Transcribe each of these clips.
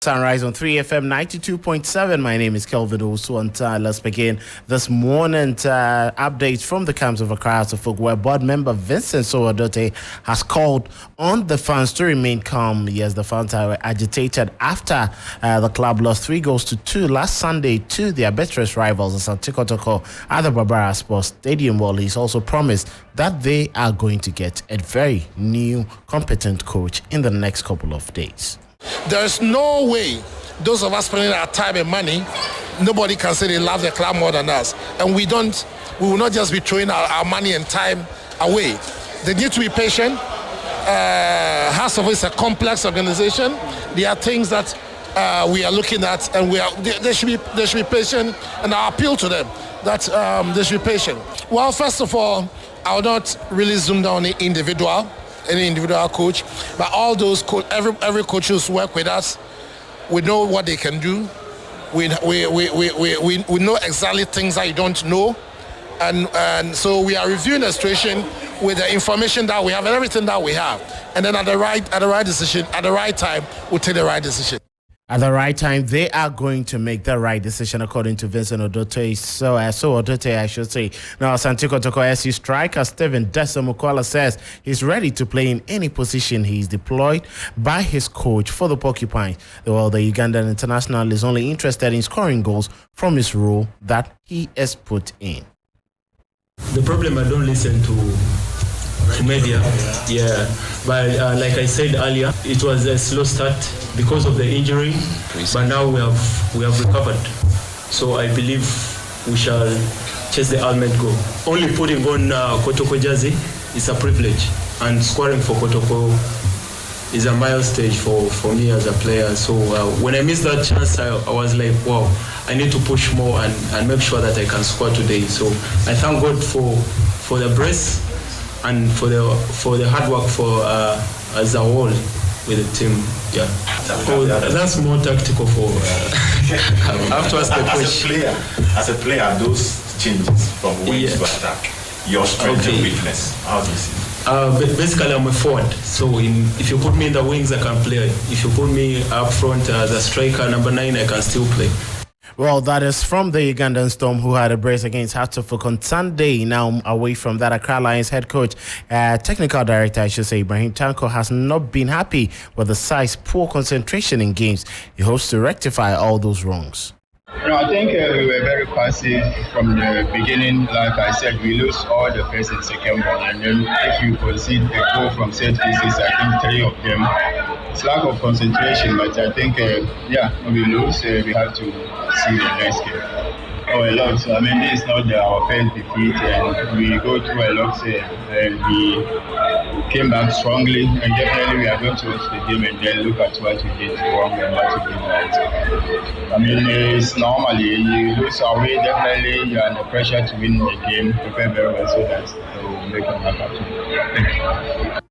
Sunrise on 3FM 92.7. My name is Kelvin Owusu-Ansah. Let's begin this morning updates from the camps of Accra House of Folk, where board member Vincent Sowadote has called on the fans to remain calm. Yes, the fans are agitated after the club lost 3-2 last Sunday to their bitterest rivals, Asante Kotoko, at the Barbara Sports Stadium. Well, he's also promised that they are going to get a very new, competent coach in the next couple of days. There's no way those of us spending our time and money, nobody can say they love the club more than us. And we will not just be throwing our money and time away. They need to be patient. House of is a complex organization. There are things that we are looking at, and they should be patient. And I appeal to them that they should be patient. Well, first of all, I will not really zoom down on any individual coach, but all those every coach who's work with us, we know what they can do. We know exactly things that you don't know, and so we are reviewing the situation with the information that we have and everything that we have, and then at the right decision at the right time, we'll take the right decision. At the right time, they are going to make the right decision, according to Vincent Odote. So Odote, I should say. Now, Asante Kotoko SC striker Stephen Desamukwala says he's ready to play in any position he is deployed by his coach for the Porcupines. Well, the Ugandan international is only interested in scoring goals from his role that he is put in. The problem, I don't listen to media, but like I said earlier, it was a slow start because of the injury, but now we have recovered. So I believe we shall chase the ultimate goal. Only putting on Kotoko jersey is a privilege, and scoring for Kotoko is a milestone for me as a player. So when I missed that chance, I was like, wow, I need to push more and make sure that I can score today. So I thank God for the brace and for the hard work as a whole with the team. Yeah. Oh, that's more tactical for I have to ask the coach. As a player, those changes from wings to attack, your strength and weakness, how do you see it? Basically, I'm a forward. So if you put me in the wings, I can play. If you put me up front as a striker, number 9, I can still play. Well, that is from the Ugandan Storm, who had a brace against Hartlepool on Sunday. Now, away from that, Accra Lions head coach, technical director, I should say, Ibrahim Tanko, has not been happy with the side's poor concentration in games. He hopes to rectify all those wrongs. I think we were very passive from the beginning. Like I said, we lose all the first and second ball, and then if you concede a goal from set pieces, I think 3 of them, it's lack of concentration. But I think, when we lose, we have to see the next game. A lot. So, this is not our first defeat, and we go through a lot, and we came back strongly, and definitely we are going to watch the game and then look at what we did wrong and what we did right. It's normally you lose away, definitely you're under pressure to win the game, prepare very well so that will make it happen.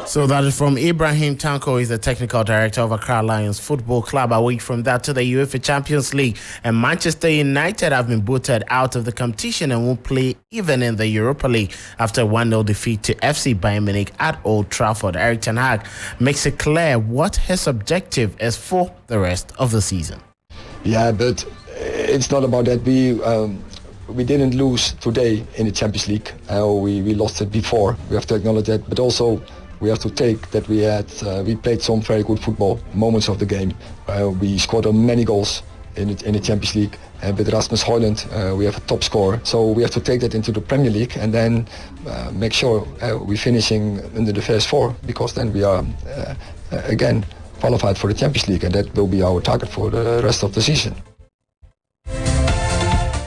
So that is from Ibrahim Tanko. He's the technical director of Accra Lions Football Club. Away from that to the UEFA Champions League, and Manchester United have been booted out of the competition and won't play even in the Europa League after a 1-0 defeat to FC Bayern Munich at Old Trafford. Erik ten Hag makes it clear what his objective is for the rest of the season. Yeah, but it's not about that. We didn't lose today in the Champions League. We lost it before. We have to acknowledge that, but also we have to take that we played some very good football moments of the game. We scored many goals in the Champions League, and with Rasmus Højlund we have a top scorer. So we have to take that into the Premier League and then make sure we're finishing under the first 4, because then we are again qualified for the Champions League, and that will be our target for the rest of the season.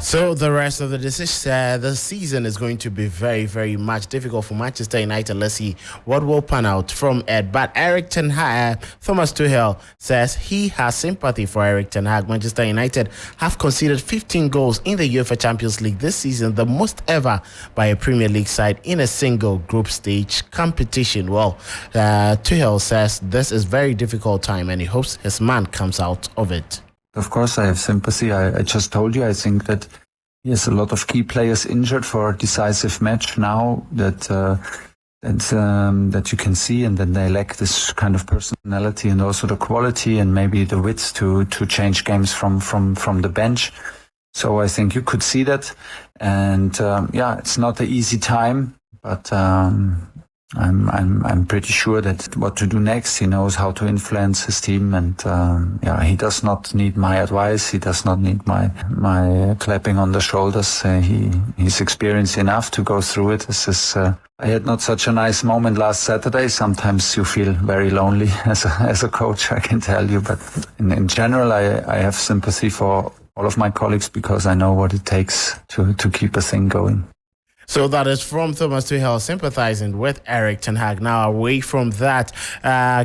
So the rest of the season is going to be very, very much difficult for Manchester United. Let's see what will pan out from Ed. But Erik ten Hag, Thomas Tuchel, says he has sympathy for Erik ten Hag. Manchester United have conceded 15 goals in the UEFA Champions League this season, the most ever by a Premier League side in a single group stage competition. Well, Tuchel says this is very difficult time and he hopes his man comes out of it. Of course, I have sympathy. I just told you, I think that he has a lot of key players injured for a decisive match now, that that you can see, and then they lack this kind of personality and also the quality and maybe the wits to change games from the bench. So I think you could see that, and it's not an easy time, but I'm pretty sure that what to do next. He knows how to influence his team, and he does not need my advice. He does not need my clapping on the shoulders. He's experienced enough to go through it. I had not such a nice moment last Saturday. Sometimes you feel very lonely as a coach, I can tell you. But in general, I have sympathy for all of my colleagues because I know what it takes to keep a thing going. So that is from Thomas Tuchel sympathizing with Erik ten Hag. Now, away from that,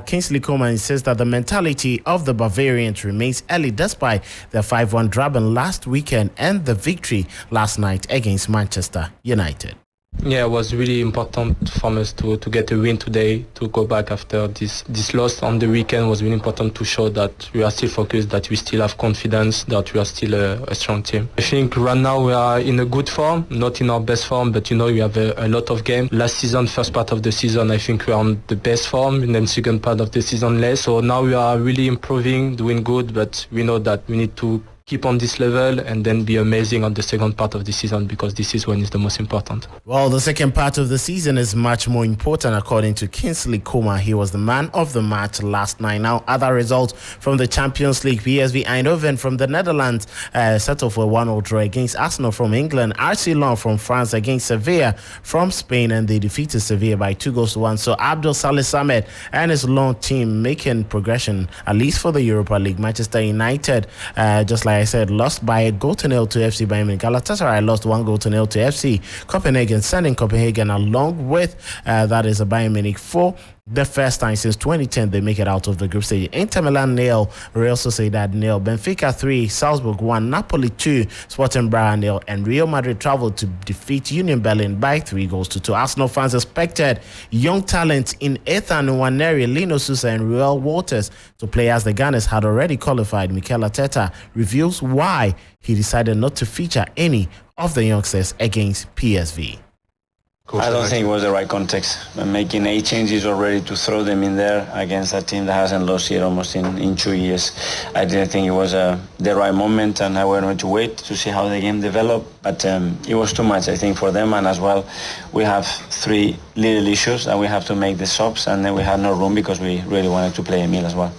Kingsley Coman says that the mentality of the Bavarians remains early despite their 5-1 drubbing last weekend and the victory last night against Manchester United. Yeah, it was really important for us to get a win today, to go back after this loss on the weekend. It was really important to show that we are still focused, that we still have confidence, that we are still a strong team. I think right now we are in a good form, not in our best form, but we have a lot of games. Last season, first part of the season, I think we are on the best form, and then second part of the season less. So now we are really improving, doing good, but we know that we need to keep on this level and then be amazing on the second part of the season, because this is when it's the most important. Well, the second part of the season is much more important according to Kingsley Coman. He was the man of the match last night. Now, other results from the Champions League: PSV Eindhoven from the Netherlands settled for a 1-0 draw against Arsenal from England. RC Lyon from France against Sevilla from Spain, and they defeated Sevilla by 2-1. So Abdul Salih Samed and his Lyon team making progression, at least for the Europa League. Manchester United, just like I said, lost by 1-0 to FC Bayern Munich. Galatasaray lost 1-0 to FC Copenhagen, sending Copenhagen along with that is a Bayern Munich for the first time since 2010 they make it out of the group stage. Inter Milan 0, Real Sociedad 0, Benfica 3, Salzburg 1, Napoli 2, Sporting Braga 0, and Real Madrid traveled to defeat Union Berlin by 3-2. Arsenal fans expected young talents in Ethan Nwaneri, Lino Sousa, and Ruel Walters to play as the Gunners had already qualified. Mikel Arteta reveals why he decided not to feature any of the youngsters against PSV. I don't think it was the right context. Making 8 changes already to throw them in there against a team that hasn't lost yet almost in 2 years. I didn't think it was the right moment, and I wanted to wait to see how the game developed. But it was too much, I think, for them. And as well, we have 3 little issues, and we have to make the subs, and then we had no room because we really wanted to play Emil as well.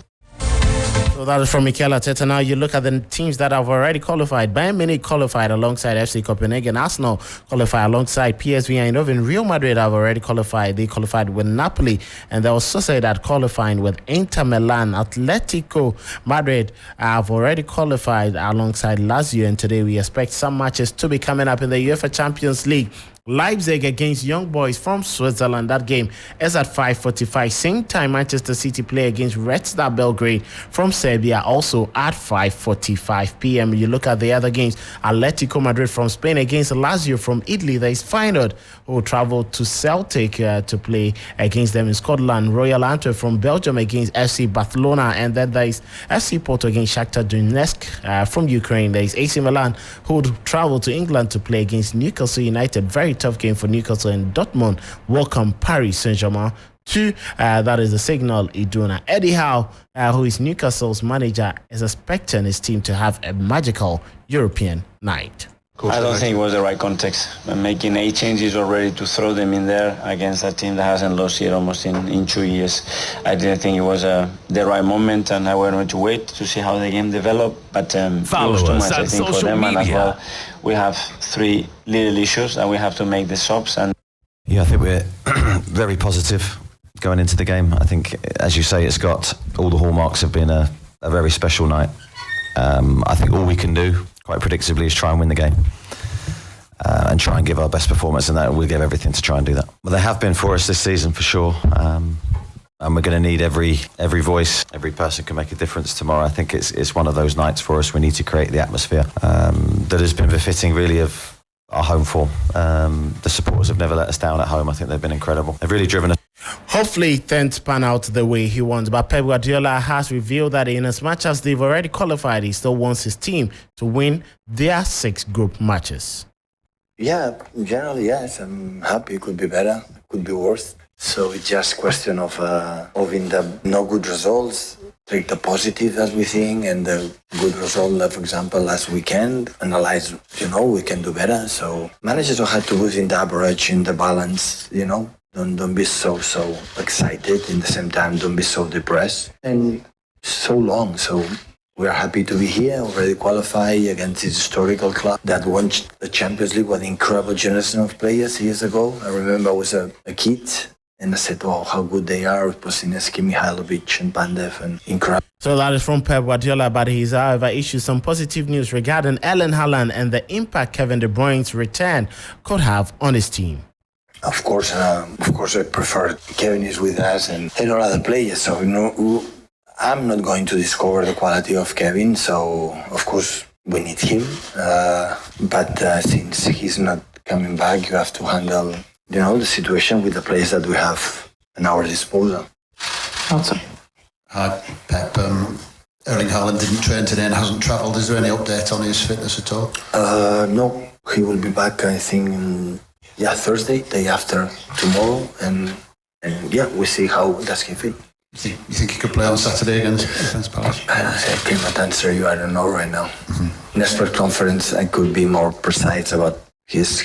So that is from Mikel Arteta. Now you look at the teams that have already qualified. Bayern Munich qualified alongside FC Copenhagen. Arsenal qualified alongside PSV Eindhoven. Real Madrid have already qualified. They qualified with Napoli. And there was Sociedad qualifying with Inter Milan. Atletico Madrid have already qualified alongside Lazio. And today we expect some matches to be coming up in the UEFA Champions League. Leipzig against Young Boys from Switzerland. That game is at 5:45. Same time, Manchester City play against Red Star Belgrade from Serbia, also at 5:45 p.m. You look at the other games. Atletico Madrid from Spain against Lazio from Italy. There is Feyenoord, who will travel to Celtic to play against them in Scotland. Royal Antwerp from Belgium against FC Barcelona. And then there is FC Porto against Shakhtar Donetsk from Ukraine. There is AC Milan, who will travel to England to play against Newcastle United. Very tough game for Newcastle, and Dortmund welcome Paris Saint-Germain to that is the Signal Iduna. Eddie Howe, who is Newcastle's manager, is expecting his team to have a magical European night. I don't think it was the right context. Making 8 changes already to throw them in there against a team that hasn't lost yet almost in 2 years. I didn't think it was the right moment, and I wanted to wait to see how the game developed. But it was too much, I think, for them. And as well, we have 3 little issues, and we have to make the subs. And yeah, I think we're very positive going into the game. I think, as you say, it's got all the hallmarks of being a very special night. I think all we can do, quite predictably, is try and win the game and try and give our best performance, and that we'll give everything to try and do that. But they have been for us this season for sure, and we're going to need every voice. Every person can make a difference tomorrow. I think it's one of those nights for us. We need to create the atmosphere that has been befitting, really, of our home form. The supporters have never let us down at home. I think they've been incredible. They've really driven us. Hopefully things pan out the way he wants, but Pep Guardiola has revealed that in as much as they've already qualified, he still wants his team to win their 6 group matches. Yeah, generally, yes. I'm happy. It could be better. It could be worse. So it's just a question of in the no good results, take the positive as we think, and the good result, for example, last weekend, analyze, we can do better. So managers don't have to lose in the average, in the balance, Don't be so excited. In the same time, don't be so depressed. And so long. So we are happy to be here, already qualified against this historical club that won the Champions League with an incredible generation of players years ago. I remember I was a kid. And I said, wow, how good they are with Posinevsky, Mihailovic and Pandev, and incredible. So that is from Pep Guardiola, but he's, however, issued some positive news regarding Erling Haaland and the impact Kevin De Bruyne's return could have on his team. Of course, I prefer Kevin is with us and all other players. So, I'm not going to discover the quality of Kevin. So, of course, we need him. But since he's not coming back, you have to handle the situation with the players that we have at our disposal. Hi, Pep. Erling Haaland didn't train today and hasn't travelled. Is there any update on his fitness at all? No, he will be back, I think, Thursday, day after tomorrow. And we'll see how does he feel. You think he could play on Saturday against Palace? I cannot answer you. I don't know right now. Next press conference, I could be more precise about his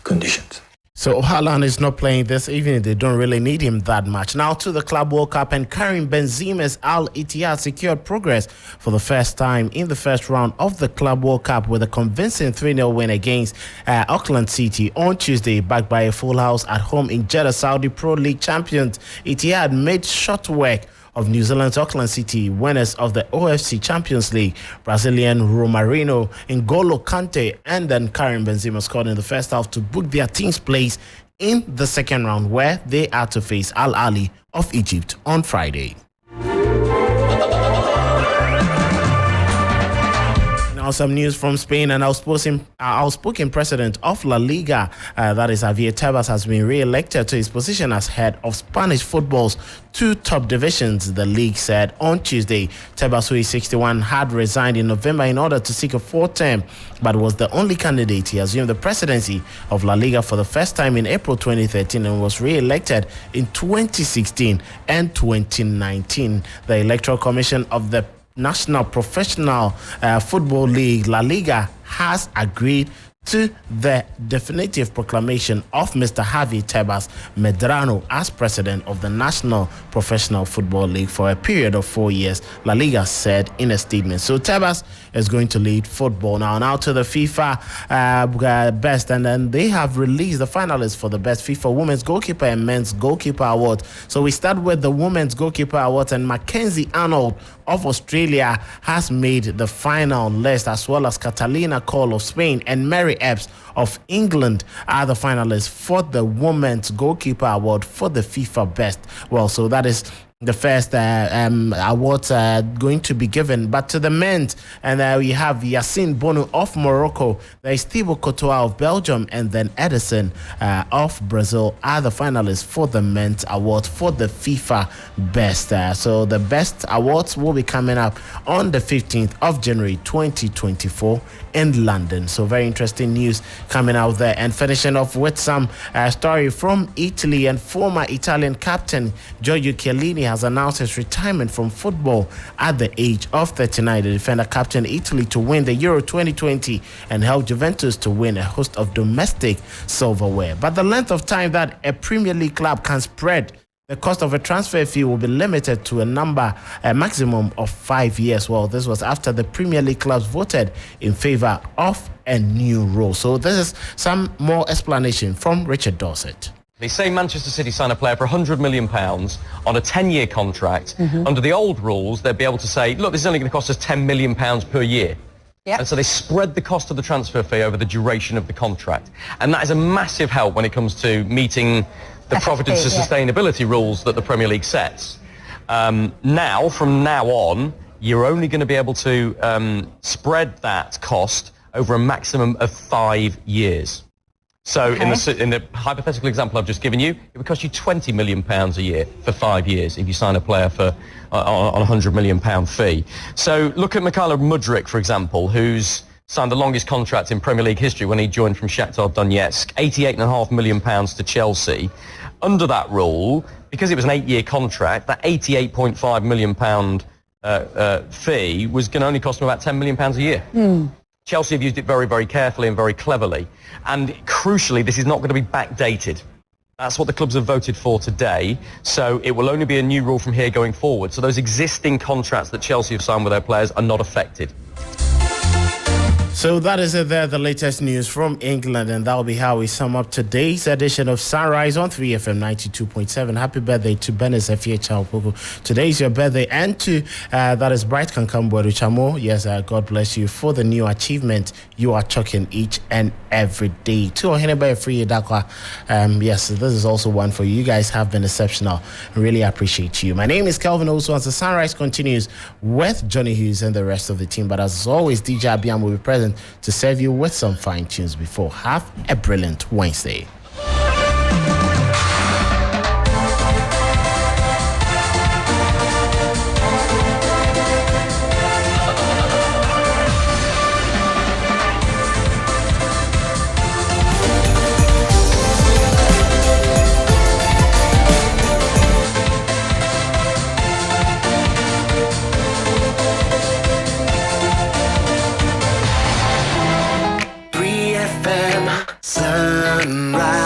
conditions. So Haaland is not playing this evening. They don't really need him that much. Now to the Club World Cup, and Karim Benzema's Al Ittihad secured progress for the first time in the first round of the Club World Cup with a convincing 3-0 win against Auckland City on Tuesday, backed by a full house at home in Jeddah. Saudi Pro League champions Ittihad made short work of New Zealand's Auckland City, winners of the OFC Champions League. Brazilian Romarinho, N'Golo Kante, and then Karim Benzema scored in the first half to book their team's place in the second round, where they are to face Al Ahly of Egypt on Friday. Now some news from Spain, and outspoken president of La Liga, that is Javier Tebas, has been re-elected to his position as head of Spanish football's two top divisions, the league said on Tuesday. Tebas, who is 61, had resigned in November in order to seek a fourth term, but was the only candidate. He assumed the presidency of La Liga for the first time in April 2013 and was re-elected in 2016 and 2019. The Electoral Commission of the National Professional Football League, La Liga, has agreed to the definitive proclamation of Mr. Javi Tebas Medrano as president of the National Professional Football League for a period of 4 years, La Liga said in a statement. So Tebas is going to lead football now to the FIFA best, and then they have released the finalists for the best FIFA Women's Goalkeeper and Men's Goalkeeper Award. So we start with the Women's Goalkeeper Awards, and Mackenzie Arnold of Australia has made the final list, as well as Catalina Cole of Spain and Mary Epps of England are the finalists for the Women's Goalkeeper Award for the FIFA Best. Well, so that is the first awards going to be given. But to the men's, and we have Yassine Bonu of Morocco, there is Thibaut Courtois of Belgium, and then Edison of Brazil are the finalists for the men's award for the FIFA Best. So the best awards will be coming up on the 15th of January 2024 in London. So very interesting news coming out there. And finishing off with some story from Italy, and former Italian captain Giorgio Chiellini has announced his retirement from football at the age of 39. The defender captained Italy to win the Euro 2020 and helped Juventus to win a host of domestic silverware. But the length of time that a Premier League club can spread the cost of a transfer fee will be limited to a maximum of 5 years. Well, this was after the Premier League clubs voted in favor of a new rule. So this is some more explanation from Richard Dorset. They say Manchester City sign a player for £100 million on a 10-year contract. Under the old rules, they'd be able to say, look, this is only going to cost us £10 million per year. Yep. And so they spread the cost of the transfer fee over the duration of the contract. And that is a massive help when it comes to meeting the providence and sustainability rules that the Premier League sets. From now on, you're only going to be able to spread that cost over a maximum of 5 years. So in the hypothetical example I've just given you, it would cost you £20 million a year for 5 years if you sign a player for on a £100 million fee. So look at Mykhailo Mudryk, for example, who's signed the longest contract in Premier League history when he joined from Shakhtar Donetsk, £88.5 million to Chelsea. Under that rule, because it was an 8-year contract, that £88.5 million fee was going to only cost him about £10 million a year. Chelsea have used it very, very carefully and very cleverly. And crucially, this is not going to be backdated. That's what the clubs have voted for today. So it will only be a new rule from here going forward. So those existing contracts that Chelsea have signed with their players are not affected. So that is it there, the latest news from England, and that will be how we sum up today's edition of Sunrise on 3FM 92.7. Happy birthday to Benes Efie Chaupoku. Today is your birthday, and to that is Bright Kankambweru Chamo. Yes, God bless you for the new achievement you are chucking each and every day. To Oheneba Free Dakwa, yes, this is also one for you. You guys have been exceptional. Really appreciate you. My name is Kelvin Owusu-Ansah. Sunrise continues with Johnny Hughes and the rest of the team, but as always, DJ Abiam will be present to serve you with some fine tunes before. Have a brilliant Wednesday. Sunrise.